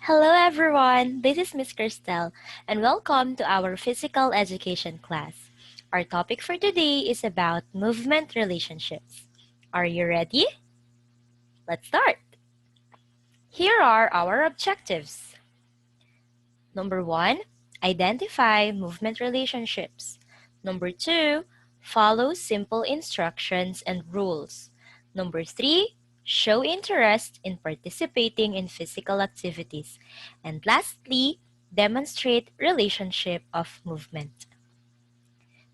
Hello everyone, this is Miss Christelle and welcome to our physical education class. Our topic for today is about movement relationships. Are you ready? Let's start. Here are our objectives. Number 1, identify movement relationships. Number 2, follow simple instructions and rules. Number 3, show interest in participating in physical activities. And lastly, demonstrate relationship of movement.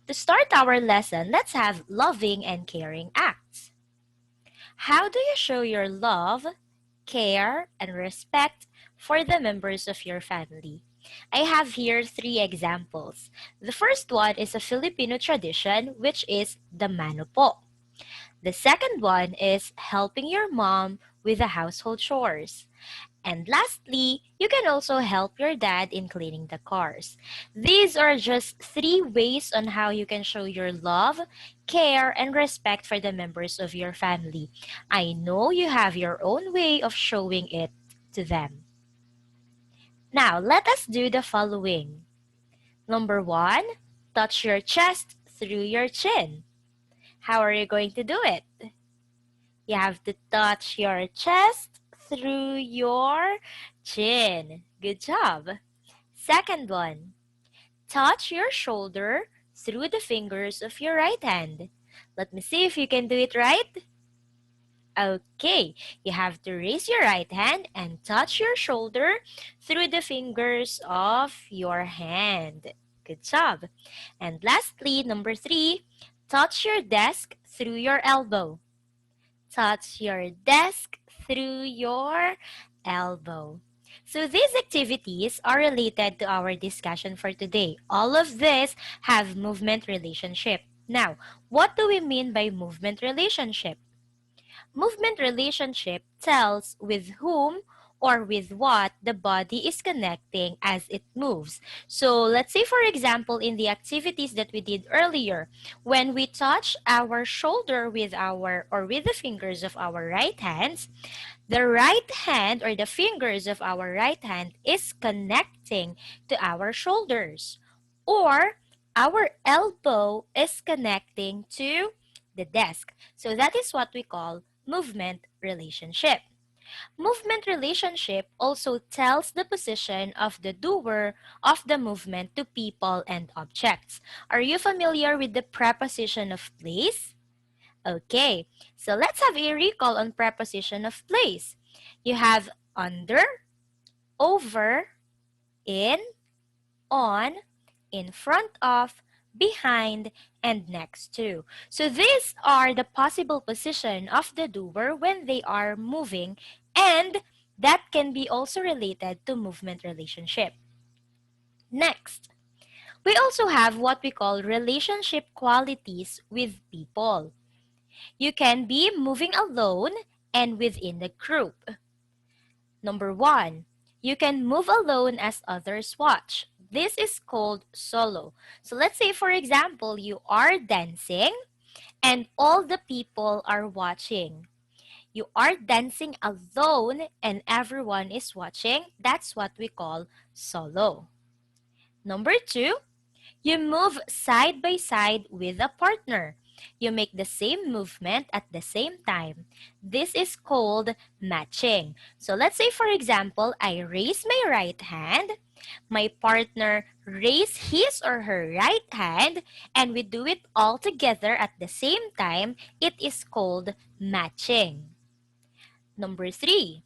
To start our lesson, let's have loving and caring acts. How do you show your love, care, and respect for the members of your family? I have here 3 examples. The first one is a Filipino tradition, which is the mano po. The second one is helping your mom with the household chores. And lastly, you can also help your dad in cleaning the cars. These are just 3 ways on how you can show your love, care, and respect for the members of your family. I know you have your own way of showing it to them. Now, let us do the following. Number 1, touch your chest through your chin. How are you going to do it? You have to touch your chest through your chin. Good job. Second one, touch your shoulder through the fingers of your right hand. Let me see if you can do it right. Okay, you have to raise your right hand and touch your shoulder through the fingers of your hand. Good job. And lastly, number 3, touch your desk through your elbow. Touch your desk through your elbow. So these activities are related to our discussion for today. All of this have movement relationship. Now, what do we mean by movement relationship? Movement relationship tells with whom or with what the body is connecting as it moves. So let's say, for example, in the activities that we did earlier, when we touch our shoulder with with the fingers of our right hands, the right hand or the fingers of our right hand is connecting to our shoulders, or our elbow is connecting to the desk. So that is what we call movement relationship. Movement relationship also tells the position of the doer of the movement to people and objects. Are you familiar with the preposition of place? Okay, so let's have a recall on preposition of place. You have under, over, in, on, in front of, behind, and next to. So these are the possible position of the doer when they are moving, and that can be also related to movement relationship. Next, we also have what we call relationship qualities with people. You can be moving alone and within the group. Number 1, you can move alone as others watch. This is called solo. So let's say, for example, you are dancing and all the people are watching. You are dancing alone and everyone is watching. That's what we call solo. Number 2, you move side by side with a partner. You make the same movement at the same time. This is called matching. So let's say, for example, I raise my right hand, my partner raise his or her right hand, and we do it all together at the same time. It is called matching. Number 3,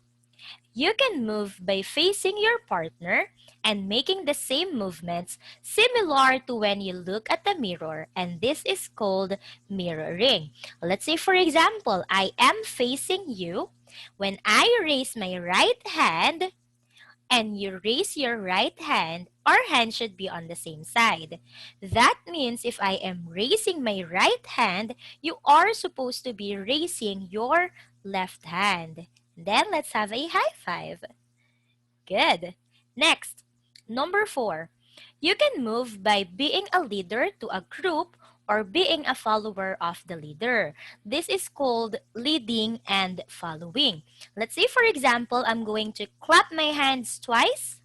you can move by facing your partner and making the same movements similar to when you look at the mirror, and this is called mirroring. Let's say, for example, I am facing you. When I raise my right hand and you raise your right hand, our hand should be on the same side. That means if I am raising my right hand, you are supposed to be raising your left hand. Then let's have a high five. Good. Next, number 4. You can move by being a leader to a group or being a follower of the leader. This is called leading and following. Let's say, for example, I'm going to clap my hands twice,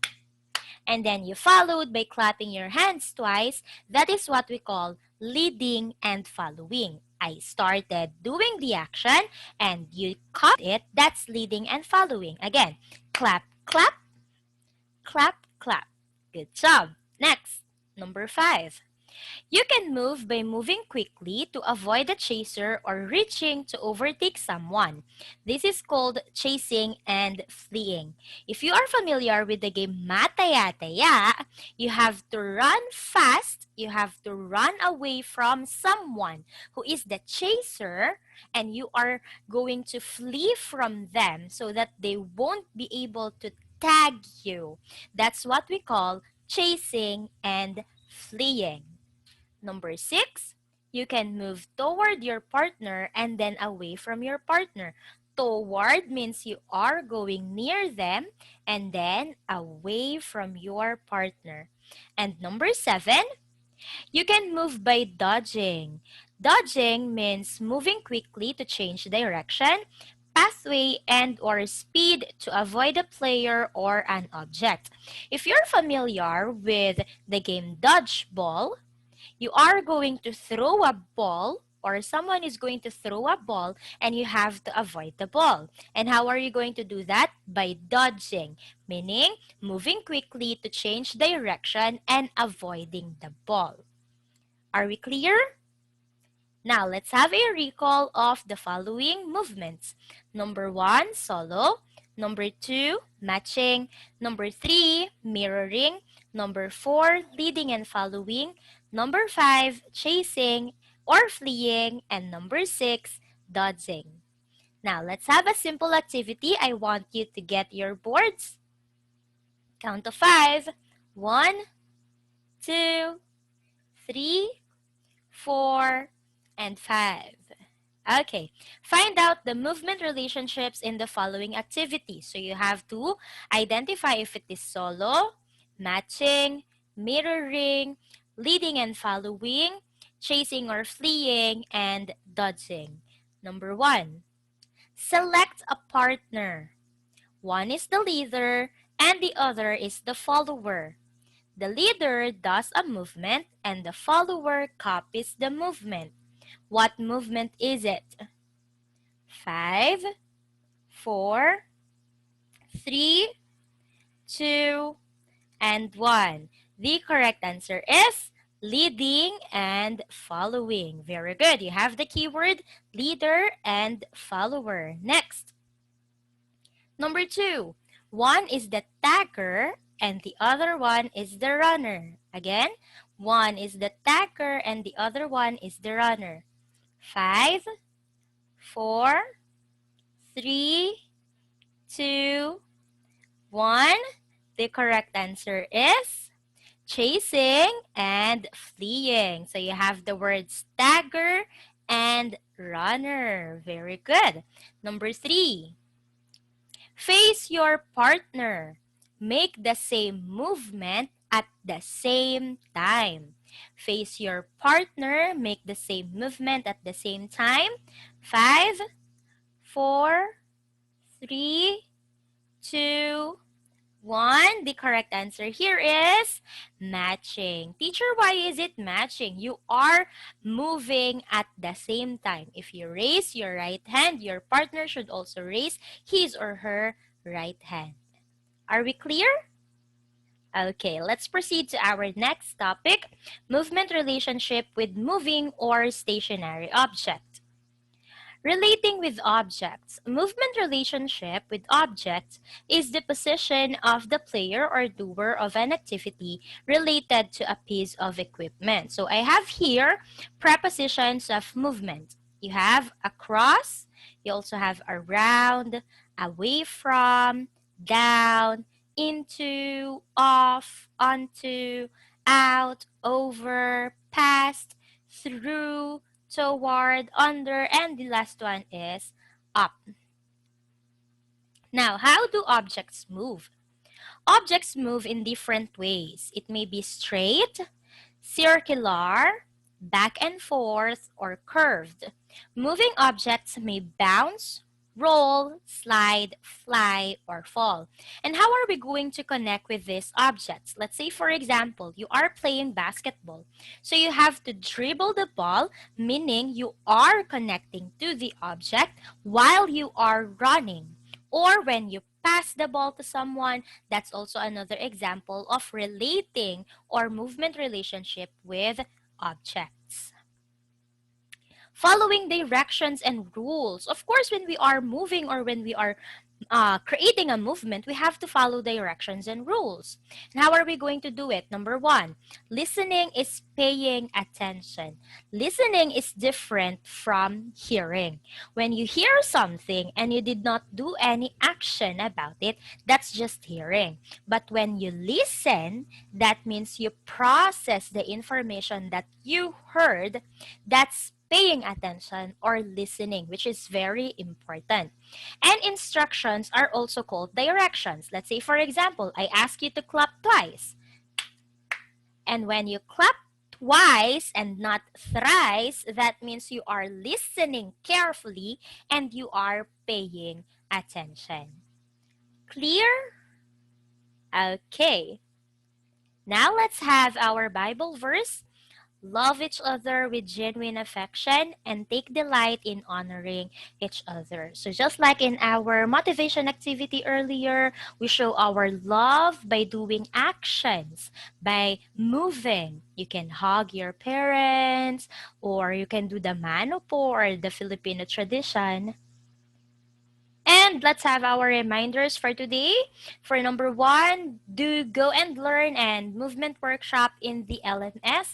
and then you followed by clapping your hands twice. That is what we call leading and following. I started doing the action and you copied it. That's leading and following. Again, clap, clap, clap, clap. Good job. Next, number 5. You can move by moving quickly to avoid a chaser or reaching to overtake someone. This is called chasing and fleeing. If you are familiar with the game Mataya-taya, you have to run fast, you have to run away from someone who is the chaser, and you are going to flee from them so that they won't be able to tag you. That's what we call chasing and fleeing. Number 6, you can move toward your partner and then away from your partner. Toward means you are going near them and then away from your partner. And number 7, you can move by dodging. Dodging means moving quickly to change direction, pathway, and or speed to avoid a player or an object. If you're familiar with the game dodgeball, you are going to throw a ball, or someone is going to throw a ball, and you have to avoid the ball. And how are you going to do that? By dodging, meaning moving quickly to change direction and avoiding the ball. Are we clear? Now, let's have a recall of the following movements. Number 1, solo. Number 2, matching. Number 3, mirroring. Number 4, leading and following. Number 5, chasing or fleeing. And number 6, dodging. Now, let's have a simple activity. I want you to get your boards. Count to 5. 1, 2, 3, 4, and 5. Okay, find out the movement relationships in the following activities. So you have to identify if it is solo, matching, mirroring, leading and following, chasing or fleeing, and dodging. Number 1, select a partner. One is the leader and the other is the follower. The leader does a movement and the follower copies the movement. What movement is it? 5, 4, 3, 2, and 1. The correct answer is leading and following. Very good. You have the keyword leader and follower. Next. Number 2. One is the tagger and the other one is the runner. Again, one is the tagger and the other one is the runner. 5, 4, 3, 2, 1. The correct answer is chasing and fleeing. So you have the words tagger and runner. Very good. Number 3. Face your partner. Make the same movement at the same time. Face your partner. Make the same movement at the same time. 5, 4, 3, 2, 1. The correct answer here is matching. Teacher, why is it matching? You are moving at the same time. If you raise your right hand, your partner should also raise his or her right hand. Are we clear? Okay, let's proceed to our next topic, movement relationship with moving or stationary object. Relating with objects. Movement relationship with objects is the position of the player or doer of an activity related to a piece of equipment. So I have here prepositions of movement. You have across, you also have around, away from, down, into, off, onto, out, over, past, through, toward, under, and the last one is up. Now, how do objects move? Objects move in different ways. It may be straight, circular, back and forth, or curved. Moving objects may bounce, roll, slide, fly, or fall. And how are we going to connect with these objects? Let's say, for example, you are playing basketball. So you have to dribble the ball, meaning you are connecting to the object while you are running. Or when you pass the ball to someone, that's also another example of relating or movement relationship with objects. Following directions and rules. Of course, when we are moving or when we are creating a movement, we have to follow directions and rules. And how are we going to do it? Number one, listening is paying attention. Listening is different from hearing. When you hear something and you did not do any action about it, that's just hearing. But when you listen, that means you process the information that you heard. That's paying attention or listening, which is very important. And instructions are also called directions. Let's say, for example, I ask you to clap twice. And when you clap twice and not thrice, that means you are listening carefully and you are paying attention. Clear? Okay. Now let's have our Bible verse. Love each other with genuine affection and take delight in honoring each other. So just like in our motivation activity earlier, we show our love by doing actions, by moving. You can hug your parents, or you can do the mano po or the Filipino tradition. And let's have our reminders for today. For number one, do go and learn and movement workshop in the LMS